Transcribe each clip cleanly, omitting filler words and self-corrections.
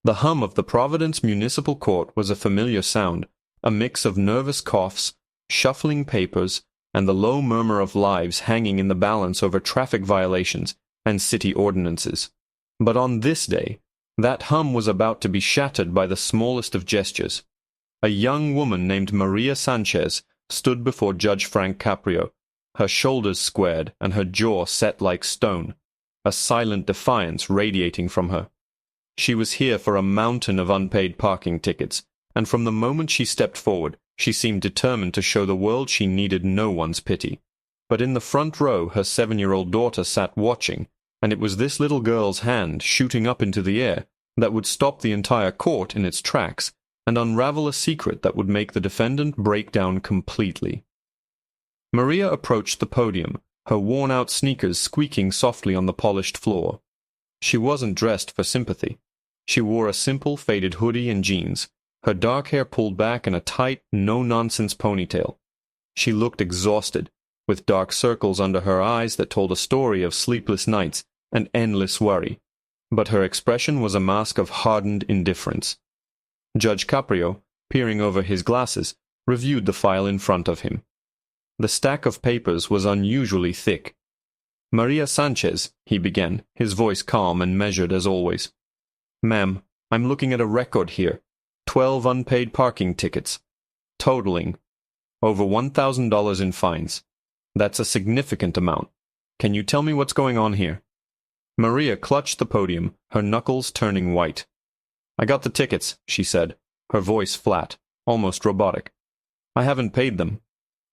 The hum of the Providence Municipal Court was a familiar sound, a mix of nervous coughs, shuffling papers, and the low murmur of lives hanging in the balance over traffic violations and city ordinances. But on this day, that hum was about to be shattered by the smallest of gestures. A young woman named Maria Sanchez stood before Judge Frank Caprio, her shoulders squared and her jaw set like stone, a silent defiance radiating from her. She was here for a mountain of unpaid parking tickets, and from the moment she stepped forward, she seemed determined to show the world she needed no one's pity. But in the front row her 7-year-old daughter sat watching, and it was this little girl's hand shooting up into the air that would stop the entire court in its tracks and unravel a secret that would make the defendant break down completely. Maria approached the podium, her worn-out sneakers squeaking softly on the polished floor. She wasn't dressed for sympathy. She wore a simple faded hoodie and jeans, her dark hair pulled back in a tight, no-nonsense ponytail. She looked exhausted, with dark circles under her eyes that told a story of sleepless nights and endless worry, but her expression was a mask of hardened indifference. Judge Caprio, peering over his glasses, reviewed the file in front of him. The stack of papers was unusually thick. "Maria Sanchez," he began, his voice calm and measured as always. "Ma'am, I'm looking at a record here. 12 unpaid parking tickets, totaling over $1,000 in fines. That's a significant amount. Can you tell me what's going on here?" Maria clutched the podium, her knuckles turning white. "I got the tickets," she said, her voice flat, almost robotic. "I haven't paid them."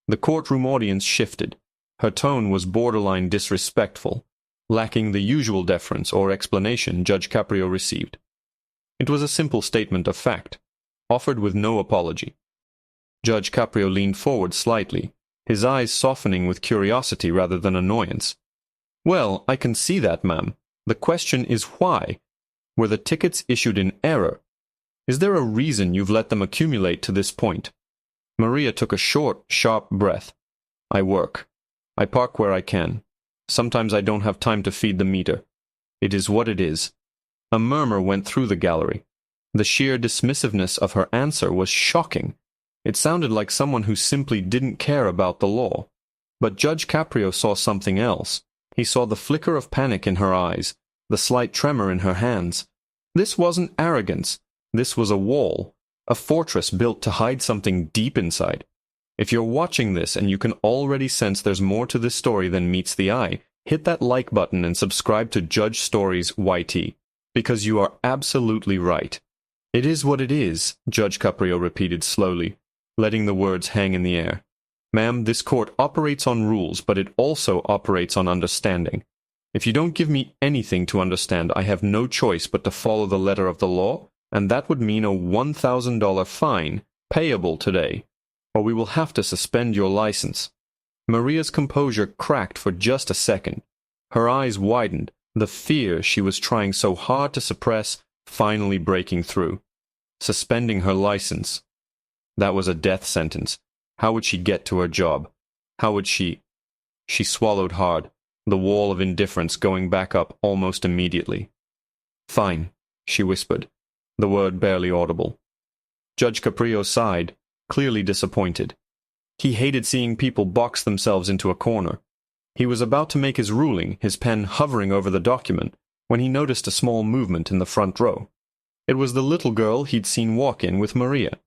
The courtroom audience shifted. Her tone was borderline disrespectful, lacking the usual deference or explanation Judge Caprio received. It was a simple statement of fact, offered with no apology. Judge Caprio leaned forward slightly, his eyes softening with curiosity rather than annoyance. "Well, I can see that, ma'am. The question is why? Were the tickets issued in error? Is there a reason you've let them accumulate to this point?" Maria took a short, sharp breath. "I work. I park where I can. Sometimes I don't have time to feed the meter. It is what it is." A murmur went through the gallery. The sheer dismissiveness of her answer was shocking. It sounded like someone who simply didn't care about the law. But Judge Caprio saw something else. He saw the flicker of panic in her eyes, the slight tremor in her hands. This wasn't arrogance. This was a wall, a fortress built to hide something deep inside. If you're watching this and you can already sense there's more to this story than meets the eye, hit that like button and subscribe to Judge Stories YT, because you are absolutely right. "It is what it is," Judge Caprio repeated slowly, letting the words hang in the air. "Ma'am, this court operates on rules, but it also operates on understanding. If you don't give me anything to understand, I have no choice but to follow the letter of the law, and that would mean a $1,000 fine, payable today, or we will have to suspend your license." Maria's composure cracked for just a second. Her eyes widened, the fear she was trying so hard to suppress finally breaking through. Suspending her license. That was a death sentence. How would she get to her job? How would she... She swallowed hard, the wall of indifference going back up almost immediately. "Fine," she whispered, the word barely audible. Judge Caprio sighed, clearly disappointed. He hated seeing people box themselves into a corner. He was about to make his ruling, his pen hovering over the document, when he noticed a small movement in the front row. It was the little girl he'd seen walk in with Maria.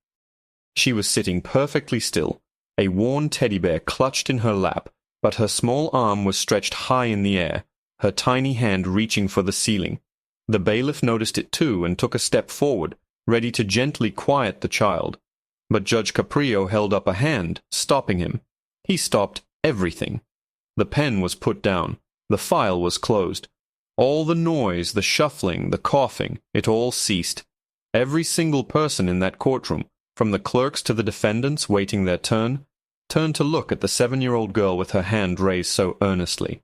She was sitting perfectly still, a worn teddy bear clutched in her lap, but her small arm was stretched high in the air, her tiny hand reaching for the ceiling. The bailiff noticed it too and took a step forward, ready to gently quiet the child. But Judge Caprio held up a hand, stopping him. He stopped everything. The pen was put down. The file was closed. All the noise, the shuffling, the coughing, it all ceased. Every single person in that courtroom, from the clerks to the defendants waiting their turn, turned to look at the 7-year-old girl with her hand raised so earnestly.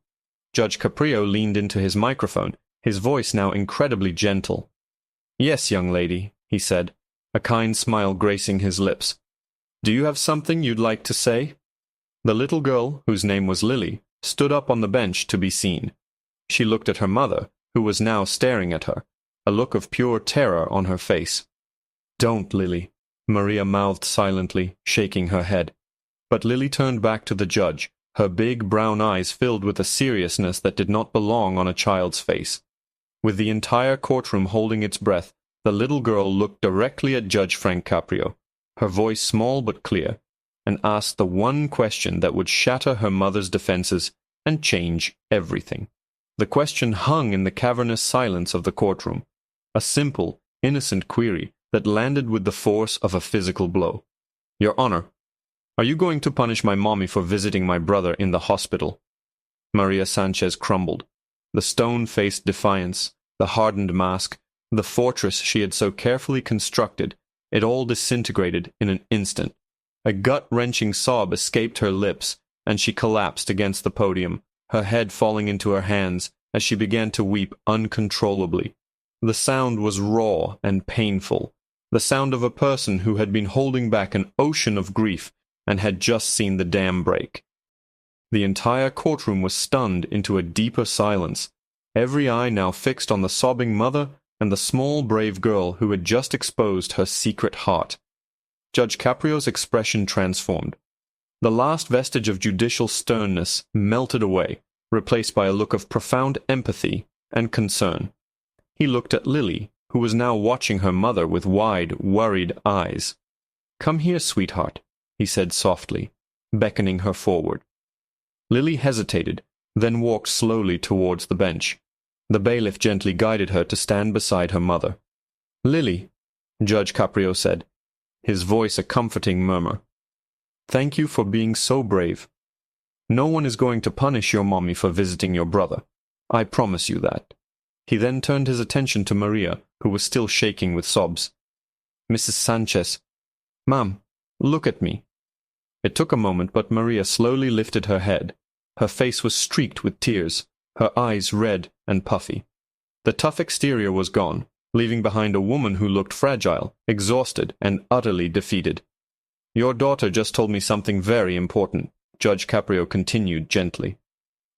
Judge Caprio leaned into his microphone, his voice now incredibly gentle. "Yes, young lady," he said, a kind smile gracing his lips. "Do you have something you'd like to say?" The little girl, whose name was Lily, stood up on the bench to be seen. She looked at her mother, who was now staring at her, a look of pure terror on her face. "Don't, Lily," Maria mouthed silently, shaking her head. But Lily turned back to the judge, her big brown eyes filled with a seriousness that did not belong on a child's face. With the entire courtroom holding its breath, the little girl looked directly at Judge Frank Caprio, her voice small but clear, and asked the one question that would shatter her mother's defenses and change everything. The question hung in the cavernous silence of the courtroom, a simple, innocent query that landed with the force of a physical blow. "Your Honor, are you going to punish my mommy for visiting my brother in the hospital?" Maria Sanchez crumbled. The stone-faced defiance, the hardened mask, the fortress she had so carefully constructed, it all disintegrated in an instant. A gut-wrenching sob escaped her lips, and she collapsed against the podium, her head falling into her hands as she began to weep uncontrollably. The sound was raw and painful, the sound of a person who had been holding back an ocean of grief and had just seen the dam break. The entire courtroom was stunned into a deeper silence, every eye now fixed on the sobbing mother and the small, brave girl who had just exposed her secret heart. Judge Caprio's expression transformed. The last vestige of judicial sternness melted away, replaced by a look of profound empathy and concern. He looked at Lily, who was now watching her mother with wide, worried eyes. "Come here, sweetheart," he said softly, beckoning her forward. Lily hesitated, then walked slowly towards the bench. The bailiff gently guided her to stand beside her mother. "Lily," Judge Caprio said, his voice a comforting murmur, "thank you for being so brave. No one is going to punish your mommy for visiting your brother. I promise you that." He then turned his attention to Maria, who was still shaking with sobs. "Mrs. Sanchez, ma'am, look at me." It took a moment, but Maria slowly lifted her head. Her face was streaked with tears, her eyes red and puffy. The tough exterior was gone, leaving behind a woman who looked fragile, exhausted, and utterly defeated. "Your daughter just told me something very important," Judge Caprio continued gently.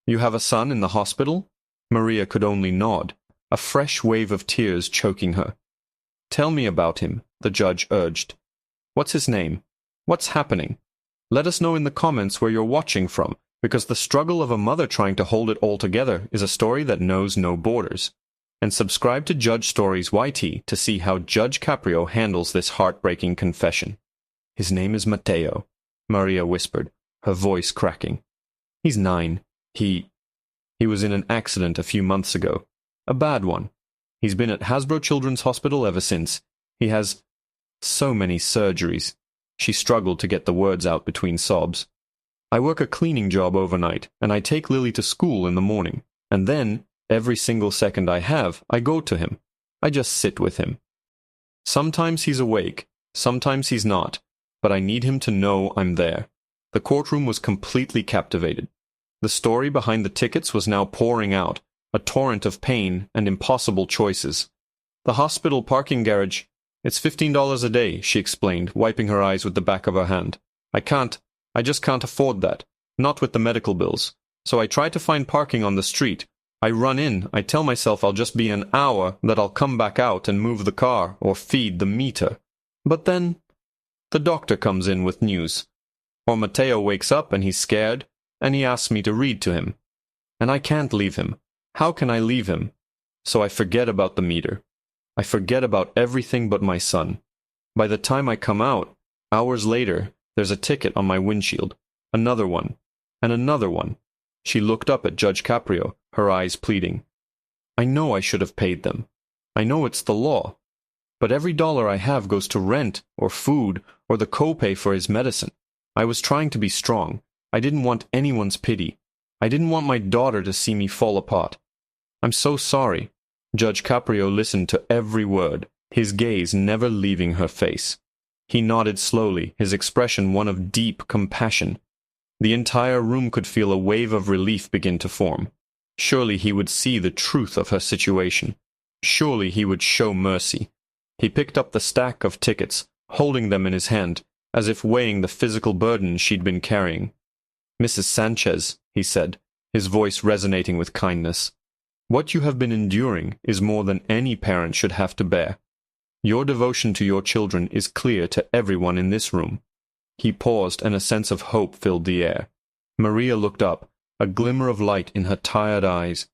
"You have a son in the hospital?" Maria could only nod, a fresh wave of tears choking her. "Tell me about him," the judge urged. "What's his name? What's happening? Let us know in the comments where you're watching from, because the struggle of a mother trying to hold it all together is a story that knows no borders. And subscribe to Judge Stories YT to see how Judge Caprio handles this heartbreaking confession. "His name is Mateo," Maria whispered, her voice cracking. "He's 9. He was in an accident a few months ago. A bad one. He's been at Hasbro Children's Hospital ever since. He has so many surgeries." She struggled to get the words out between sobs. "I work a cleaning job overnight, and I take Lily to school in the morning. And then, every single second I have, I go to him. I just sit with him. Sometimes he's awake, sometimes he's not, but I need him to know I'm there." The courtroom was completely captivated. The story behind the tickets was now pouring out, a torrent of pain and impossible choices. "The hospital parking garage, it's $15 a day," she explained, wiping her eyes with the back of her hand. I just can't afford that, not with the medical bills. So I try to find parking on the street. I run in, I tell myself I'll just be an hour, that I'll come back out and move the car or feed the meter. But then the doctor comes in with news. Or Mateo wakes up and he's scared, and he asks me to read to him. And I can't leave him. How can I leave him? So I forget about the meter. I forget about everything but my son. By the time I come out, hours later, there's a ticket on my windshield. Another one. And another one." She looked up at Judge Caprio, her eyes pleading. "I know I should have paid them. I know it's the law. But every dollar I have goes to rent, or food, or the copay for his medicine. I was trying to be strong. I didn't want anyone's pity. I didn't want my daughter to see me fall apart. I'm so sorry." Judge Caprio listened to every word, his gaze never leaving her face. He nodded slowly, his expression one of deep compassion. The entire room could feel a wave of relief begin to form. Surely he would see the truth of her situation. Surely he would show mercy. He picked up the stack of tickets, holding them in his hand, as if weighing the physical burden she'd been carrying. "Mrs. Sanchez," he said, his voice resonating with kindness, What you have been enduring is more than any parent should have to bear. Your devotion to your children is clear to everyone in this room." He paused, and a sense of hope filled the air. Maria looked up, a glimmer of light in her tired eyes.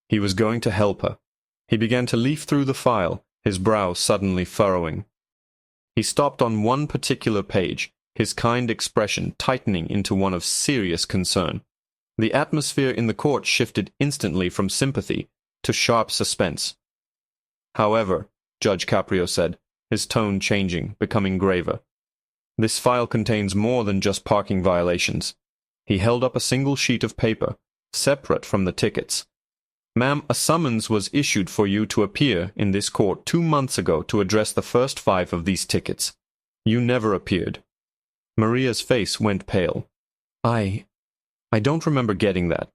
He was going to help her. He began to leaf through the file, his brow suddenly furrowing. He stopped on one particular page, his kind expression tightening into one of serious concern. The atmosphere in the court shifted instantly from sympathy to sharp suspense. "However," Judge Caprio said, his tone changing, becoming graver, "this file contains more than just parking violations." He held up a single sheet of paper, separate from the tickets. "Ma'am, a summons was issued for you to appear in this court 2 months ago to address the first 5 of these tickets. You never appeared." Maria's face went pale. I don't remember getting that.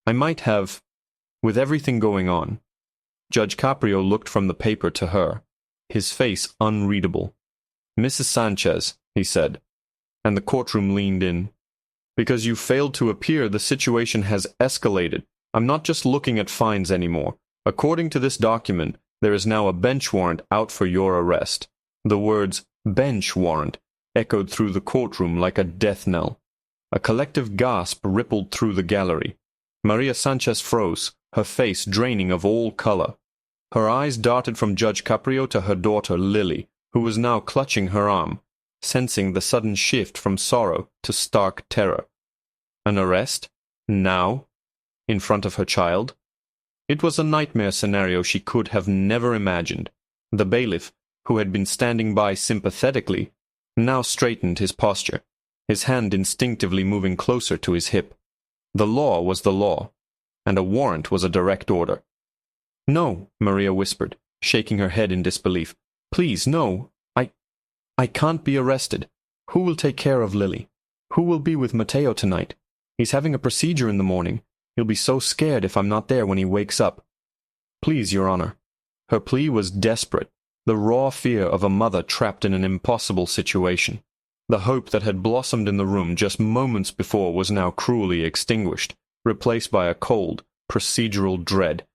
I might have, with everything going on." Judge Caprio looked from the paper to her, his face unreadable. "Mrs. Sanchez," he said, and the courtroom leaned in. "Because you failed to appear, the situation has escalated. I'm not just looking at fines anymore. According to this document, there is now a bench warrant out for your arrest." The words, "bench warrant," echoed through the courtroom like a death knell. A collective gasp rippled through the gallery. Maria Sanchez froze, her face draining of all color. Her eyes darted from Judge Caprio to her daughter Lily, who was now clutching her arm, sensing the sudden shift from sorrow to stark terror. An arrest? Now? In front of her child? It was a nightmare scenario she could have never imagined. The bailiff, who had been standing by sympathetically, now straightened his posture, his hand instinctively moving closer to his hip. The law was the law, and a warrant was a direct order. "No," Maria whispered, shaking her head in disbelief. "Please, no. I can't be arrested. Who will take care of Lily? Who will be with Mateo tonight? He's having a procedure in the morning. He'll be so scared if I'm not there when he wakes up. Please, Your Honor." Her plea was desperate, the raw fear of a mother trapped in an impossible situation. The hope that had blossomed in the room just moments before was now cruelly extinguished, replaced by a cold, procedural dread.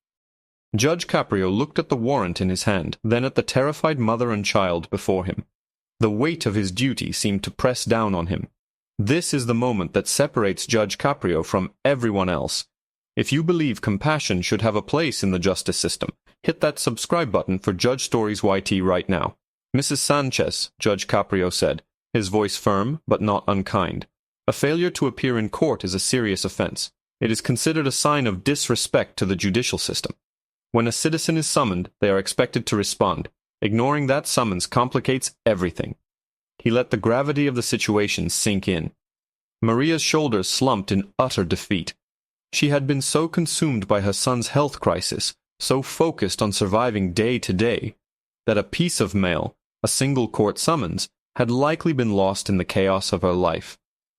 Judge Caprio looked at the warrant in his hand, then at the terrified mother and child before him. The weight of his duty seemed to press down on him. This is the moment that separates Judge Caprio from everyone else. If you believe compassion should have a place in the justice system, hit that subscribe button for Judge Stories YT right now. "Mrs. Sanchez," Judge Caprio said, his voice firm but not unkind, "a failure to appear in court is a serious offense. It is considered a sign of disrespect to the judicial system. When a citizen is summoned, they are expected to respond. Ignoring that summons complicates everything." He let the gravity of the situation sink in. Maria's shoulders slumped in utter defeat. She had been so consumed by her son's health crisis, so focused on surviving day to day, that a piece of mail, a single court summons, had likely been lost in the chaos of her life.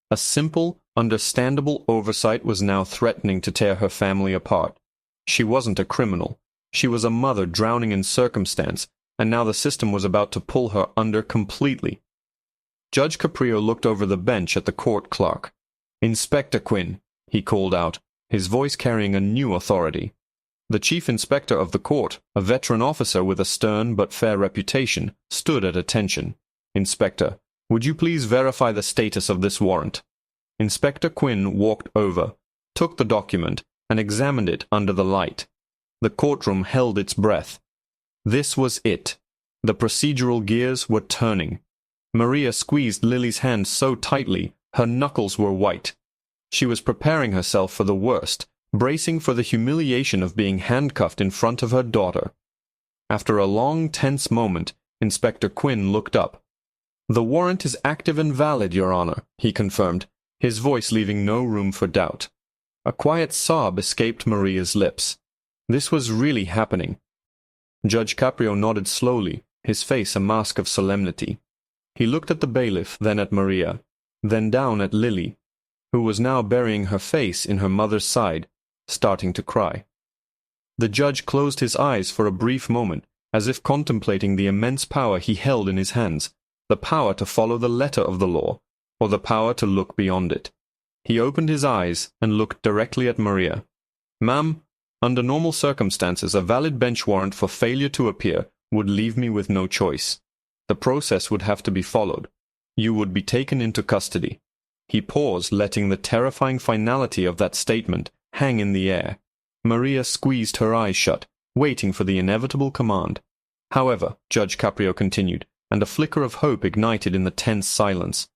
A simple, understandable oversight was now threatening to tear her family apart. She wasn't a criminal. She was a mother drowning in circumstance, and now the system was about to pull her under completely. Judge Caprio looked over the bench at the court clerk. "Inspector Quinn," he called out, his voice carrying a new authority. The chief inspector of the court, a veteran officer with a stern but fair reputation, stood at attention. "Inspector, would you please verify the status of this warrant?" Inspector Quinn walked over, took the document, and examined it under the light. The courtroom held its breath. This was it. The procedural gears were turning. Maria squeezed Lily's hand so tightly, her knuckles were white. She was preparing herself for the worst, bracing for the humiliation of being handcuffed in front of her daughter. After a long, tense moment, Inspector Quinn looked up. "The warrant is active and valid, Your Honor," he confirmed, his voice leaving no room for doubt. A quiet sob escaped Maria's lips. This was really happening. Judge Caprio nodded slowly, his face a mask of solemnity. He looked at the bailiff, then at Maria, then down at Lily, who was now burying her face in her mother's side, starting to cry. The judge closed his eyes for a brief moment, as if contemplating the immense power he held in his hands, the power to follow the letter of the law, or the power to look beyond it. He opened his eyes and looked directly at Maria. "Ma'am, Under normal circumstances, a valid bench warrant for failure to appear would leave me with no choice. The process would have to be followed. You would be taken into custody." He paused, letting the terrifying finality of that statement hang in the air. Maria squeezed her eyes shut, waiting for the inevitable command. "However," Judge Caprio continued, and a flicker of hope ignited in the tense silence,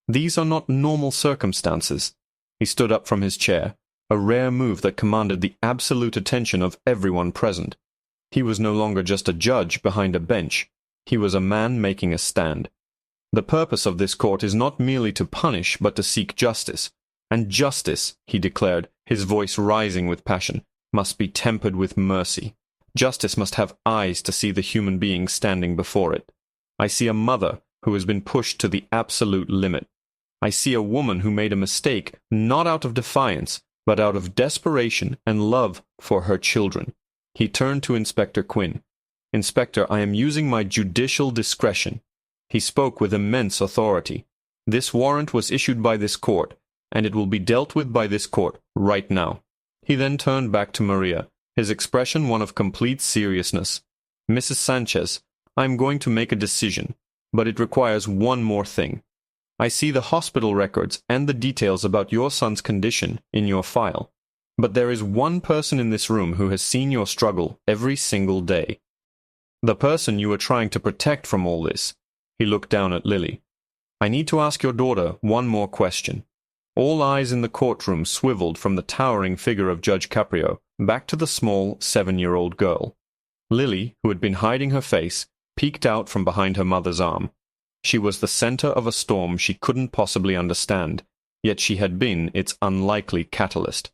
"these are not normal circumstances." He stood up from his chair, a rare move that commanded the absolute attention of everyone present. He was no longer just a judge behind a bench. He was a man making a stand. "The purpose of this court is not merely to punish, but to seek justice. And justice," he declared, his voice rising with passion, "must be tempered with mercy. Justice must have eyes to see the human being standing before it. I see a mother who has been pushed to the absolute limit. I see a woman who made a mistake not out of defiance, but out of desperation and love for her children." He turned to Inspector Quinn. "Inspector, I am using my judicial discretion." He spoke with immense authority. "This warrant was issued by this court, and it will be dealt with by this court right now." He then turned back to Maria, his expression one of complete seriousness. "Mrs. Sanchez, I am going to make a decision, but it requires one more thing. I see the hospital records and the details about your son's condition in your file, but there is one person in this room who has seen your struggle every single day. The person you are trying to protect from all this." He looked down at Lily. "I need to ask your daughter one more question." All eyes in the courtroom swiveled from the towering figure of Judge Caprio back to the small 7-year-old girl. Lily, who had been hiding her face, peeked out from behind her mother's arm. She was the center of a storm she couldn't possibly understand, yet she had been its unlikely catalyst.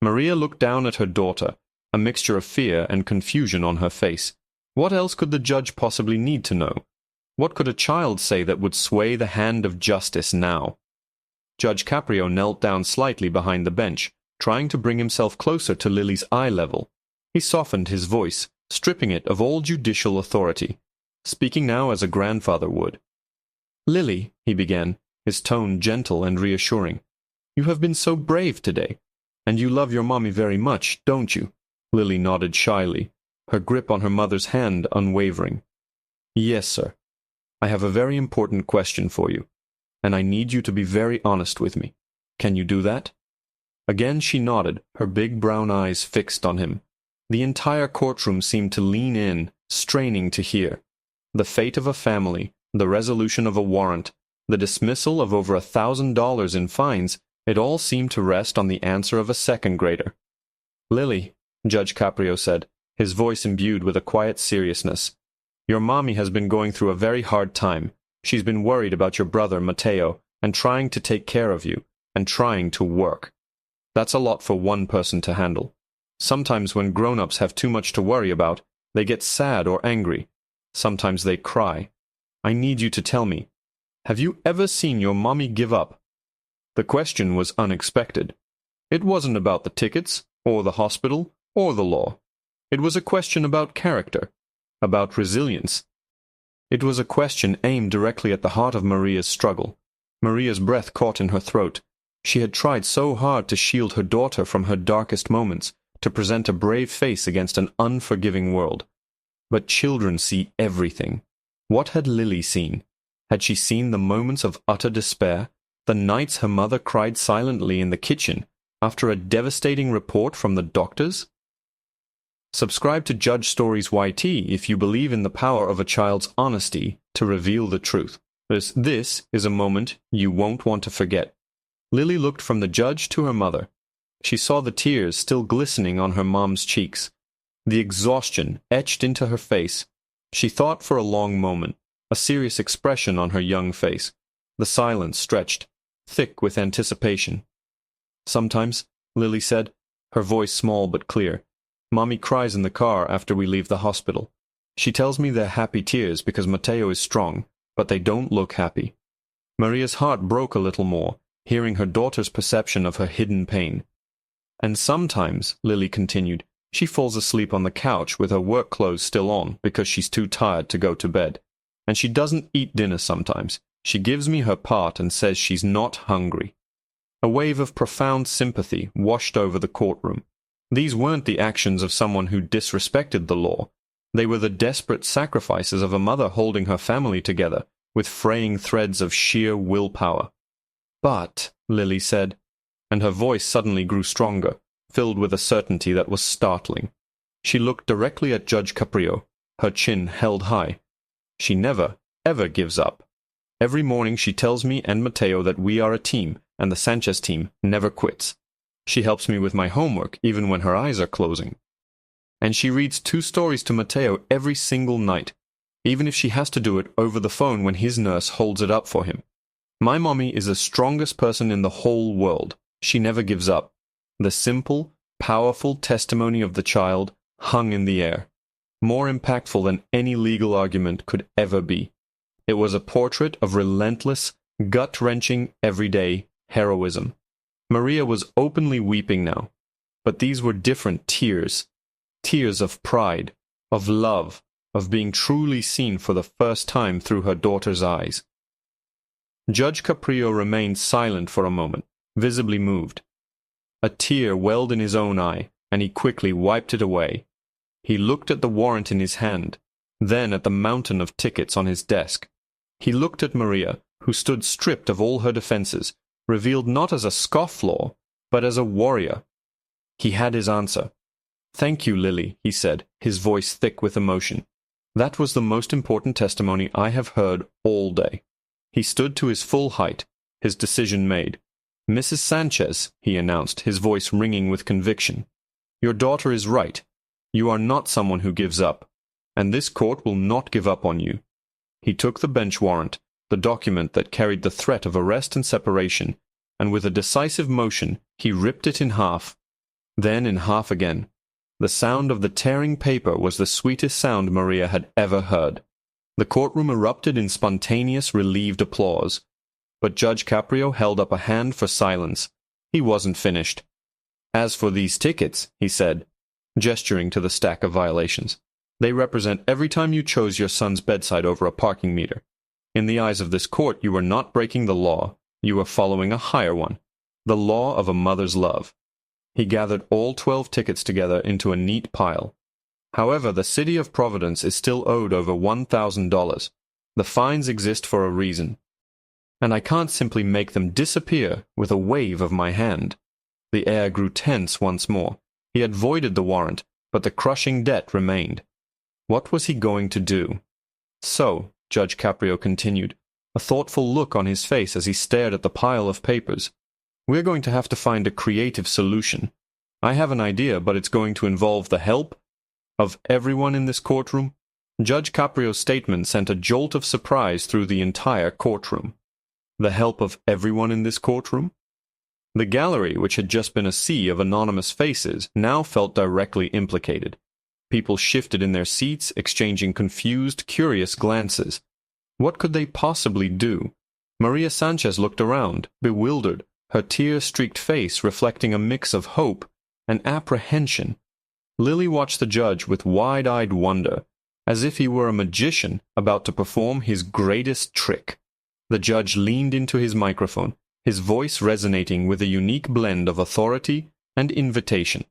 Maria looked down at her daughter, a mixture of fear and confusion on her face. What else could the judge possibly need to know? What could a child say that would sway the hand of justice now? Judge Caprio knelt down slightly behind the bench, trying to bring himself closer to Lily's eye level. He softened his voice, stripping it of all judicial authority, speaking now as a grandfather would. "Lily," he began, his tone gentle and reassuring, "you have been so brave today, and you love your mommy very much, don't you?" Lily nodded shyly, her grip on her mother's hand unwavering. "Yes, sir. I have a very important question for you, and I need you to be very honest with me. Can you do that?" Again she nodded, her big brown eyes fixed on him. The entire courtroom seemed to lean in, straining to hear. The fate of a family, the resolution of a warrant, the dismissal of over $1,000 in fines, it all seemed to rest on the answer of a second grader. "Lily," Judge Caprio said, his voice imbued with a quiet seriousness, "your mommy has been going through a very hard time. She's been worried about your brother, Mateo, and trying to take care of you, and trying to work. That's a lot for one person to handle. Sometimes when grown-ups have too much to worry about, they get sad or angry. Sometimes they cry. I need you to tell me, have you ever seen your mommy give up?" The question was unexpected. It wasn't about the tickets, or the hospital, or the law. It was a question about character, about resilience. It was a question aimed directly at the heart of Maria's struggle. Maria's breath caught in her throat. She had tried so hard to shield her daughter from her darkest moments, to present a brave face against an unforgiving world. But children see everything. What had Lily seen? Had she seen the moments of utter despair, the nights her mother cried silently in the kitchen after a devastating report from the doctors? Subscribe to Judge Stories YT if you believe in the power of a child's honesty to reveal the truth. This is a moment you won't want to forget. Lily looked from the judge to her mother. She saw the tears still glistening on her mom's cheeks, the exhaustion etched into her face. She thought for a long moment, a serious expression on her young face. The silence stretched, thick with anticipation. "Sometimes," Lily said, her voice small but clear, "Mommy cries in the car after we leave the hospital. She tells me they're happy tears because Mateo is strong, but they don't look happy." Maria's heart broke a little more, hearing her daughter's perception of her hidden pain. "And sometimes," Lily continued, "she falls asleep on the couch with her work clothes still on because she's too tired to go to bed. And she doesn't eat dinner sometimes. She gives me her part and says she's not hungry." A wave of profound sympathy washed over the courtroom. These weren't the actions of someone who disrespected the law. They were the desperate sacrifices of a mother holding her family together with fraying threads of sheer willpower. "But," Lily said, and her voice suddenly grew stronger, filled with a certainty that was startling. She looked directly at Judge Caprio, her chin held high. "She never, ever gives up. Every morning she tells me and Mateo that we are a team, and the Sanchez team never quits. She helps me with my homework, even when her eyes are closing. And she reads 2 stories to Mateo every single night, even if she has to do it over the phone when his nurse holds it up for him. My mommy is the strongest person in the whole world. She never gives up." The simple, powerful testimony of the child hung in the air, more impactful than any legal argument could ever be. It was a portrait of relentless, gut-wrenching, everyday heroism. Maria was openly weeping now, but these were different tears. Tears of pride, of love, of being truly seen for the first time through her daughter's eyes. Judge Caprio remained silent for a moment, visibly moved. A tear welled in his own eye, and he quickly wiped it away. He looked at the warrant in his hand, then at the mountain of tickets on his desk. He looked at Maria, who stood stripped of all her defenses, revealed not as a scofflaw, but as a warrior. He had his answer. "Thank you, Lily," he said, his voice thick with emotion. "That was the most important testimony I have heard all day." He stood to his full height, his decision made. "Mrs. Sanchez," he announced, his voice ringing with conviction, "your daughter is right. You are not someone who gives up, and this court will not give up on you." He took the bench warrant, the document that carried the threat of arrest and separation, and with a decisive motion he ripped it in half, then in half again. The sound of the tearing paper was the sweetest sound Maria had ever heard. The courtroom erupted in spontaneous, relieved applause. But Judge Caprio held up a hand for silence. He wasn't finished. "As for these tickets," he said, gesturing to the stack of violations, "they represent every time you chose your son's bedside over a parking meter. In the eyes of this court, you were not breaking the law. You were following a higher one, the law of a mother's love." He gathered all 12 tickets together into a neat pile. "However, the city of Providence is still owed over $1,000. The fines exist for a reason. And I can't simply make them disappear with a wave of my hand." The air grew tense once more. He had voided the warrant, but the crushing debt remained. What was he going to do? "So," Judge Caprio continued, a thoughtful look on his face as he stared at the pile of papers, "we're going to have to find a creative solution. I have an idea, but it's going to involve the help of everyone in this courtroom." Judge Caprio's statement sent a jolt of surprise through the entire courtroom. The help of everyone in this courtroom? The gallery, which had just been a sea of anonymous faces, now felt directly implicated. People shifted in their seats, exchanging confused, curious glances. What could they possibly do? Maria Sanchez looked around, bewildered, her tear-streaked face reflecting a mix of hope and apprehension. Lily watched the judge with wide-eyed wonder, as if he were a magician about to perform his greatest trick. The judge leaned into his microphone, his voice resonating with a unique blend of authority and invitation.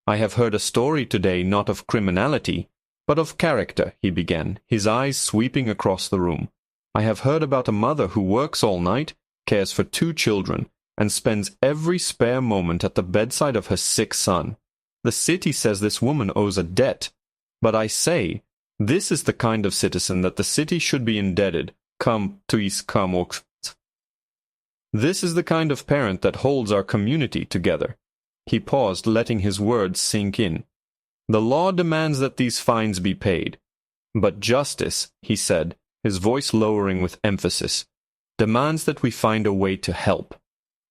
"I have heard a story today not of criminality, but of character," he began, his eyes sweeping across the room. "I have heard about a mother who works all night, cares for 2 children, and spends every spare moment at the bedside of her sick son. The city says this woman owes a debt, but I say, this is the kind of citizen that the city should be indebted. This is the kind of parent that holds our community together." He paused, letting his words sink in. "The law demands that these fines be paid. But justice," he said, his voice lowering with emphasis, "demands that we find a way to help.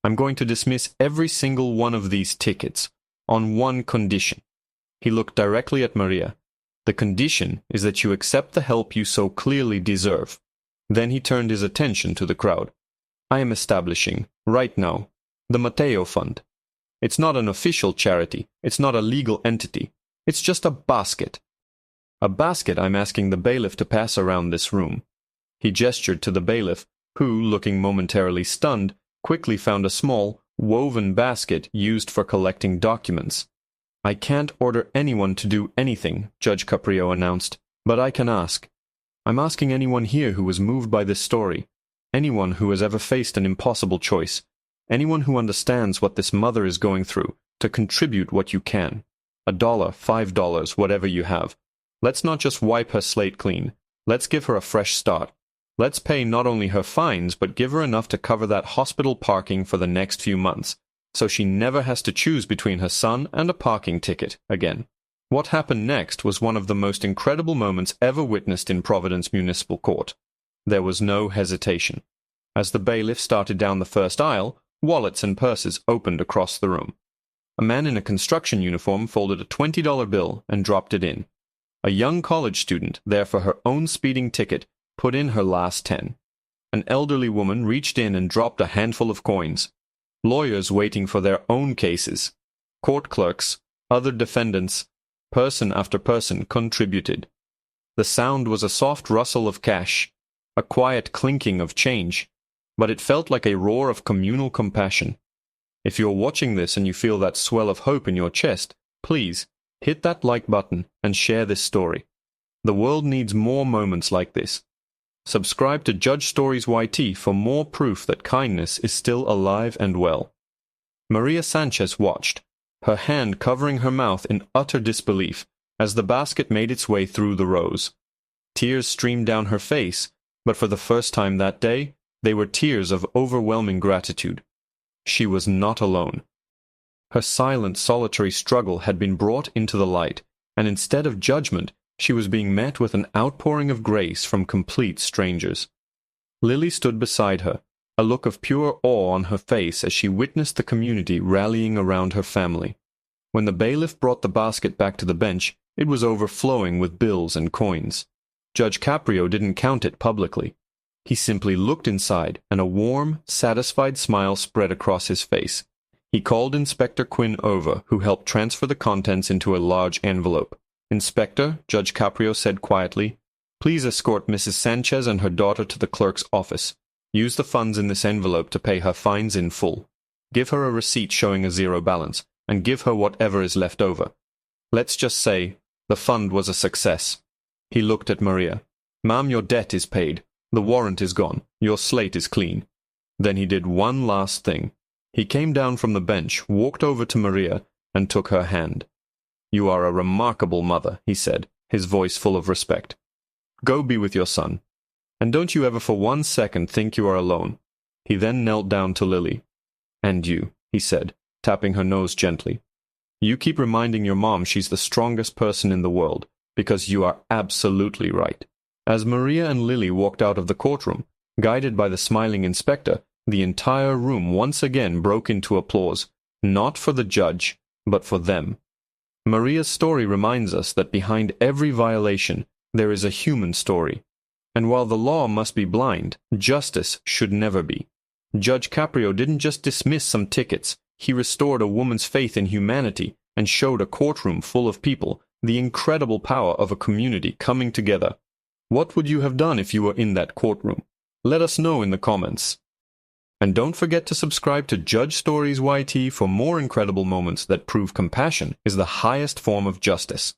I'm going to dismiss every single one of these tickets, on one condition." He looked directly at Maria. "The condition is that you accept the help you so clearly deserve." Then he turned his attention to the crowd. "I am establishing, right now, the Mateo Fund. It's not an official charity. It's not a legal entity. It's just a basket. A basket I'm asking the bailiff to pass around this room." He gestured to the bailiff, who, looking momentarily stunned, quickly found a small, woven basket used for collecting documents. "I can't order anyone to do anything," Judge Caprio announced, "but I can ask. I'm asking anyone here who was moved by this story, anyone who has ever faced an impossible choice, anyone who understands what this mother is going through, to contribute what you can. $1, $5, whatever you have. Let's not just wipe her slate clean. Let's give her a fresh start. Let's pay not only her fines, but give her enough to cover that hospital parking for the next few months, so she never has to choose between her son and a parking ticket again." What happened next was one of the most incredible moments ever witnessed in Providence Municipal Court. There was no hesitation. As the bailiff started down the first aisle, wallets and purses opened across the room. A man in a construction uniform folded a $20 bill and dropped it in. A young college student, there for her own speeding ticket, put in her last 10. An elderly woman reached in and dropped a handful of coins. Lawyers waiting for their own cases. Court clerks, other defendants, person after person contributed. The sound was a soft rustle of cash, a quiet clinking of change, but it felt like a roar of communal compassion. If you're watching this and you feel that swell of hope in your chest, please hit that like button and share this story. The world needs more moments like this. Subscribe to Judge Stories YT for more proof that kindness is still alive and well. Maria Sanchez watched, her hand covering her mouth in utter disbelief, as the basket made its way through the rows. Tears streamed down her face, but for the first time that day, they were tears of overwhelming gratitude. She was not alone. Her silent, solitary struggle had been brought into the light, and instead of judgment, she was being met with an outpouring of grace from complete strangers. Lily stood beside her, a look of pure awe on her face as she witnessed the community rallying around her family. When the bailiff brought the basket back to the bench, it was overflowing with bills and coins. Judge Caprio didn't count it publicly. He simply looked inside, and a warm, satisfied smile spread across his face. He called Inspector Quinn over, who helped transfer the contents into a large envelope. "Inspector," Judge Caprio said quietly, "please escort Mrs. Sanchez and her daughter to the clerk's office. Use the funds in this envelope to pay her fines in full. Give her a receipt showing a zero balance, and give her whatever is left over. Let's just say the fund was a success." He looked at Maria. "Ma'am, your debt is paid. The warrant is gone. Your slate is clean." Then he did one last thing. He came down from the bench, walked over to Maria, and took her hand. "You are a remarkable mother," he said, his voice full of respect. "Go be with your son. And don't you ever for 1 second think you are alone." He then knelt down to Lily. "And you," he said, tapping her nose gently. "You keep reminding your mom she's the strongest person in the world, because you are absolutely right." As Maria and Lily walked out of the courtroom, guided by the smiling inspector, the entire room once again broke into applause, not for the judge, but for them. Maria's story reminds us that behind every violation, there is a human story. And while the law must be blind, justice should never be. Judge Caprio didn't just dismiss some tickets, he restored a woman's faith in humanity and showed a courtroom full of people the incredible power of a community coming together. What would you have done if you were in that courtroom? Let us know in the comments. And don't forget to subscribe to Judge Stories YT for more incredible moments that prove compassion is the highest form of justice.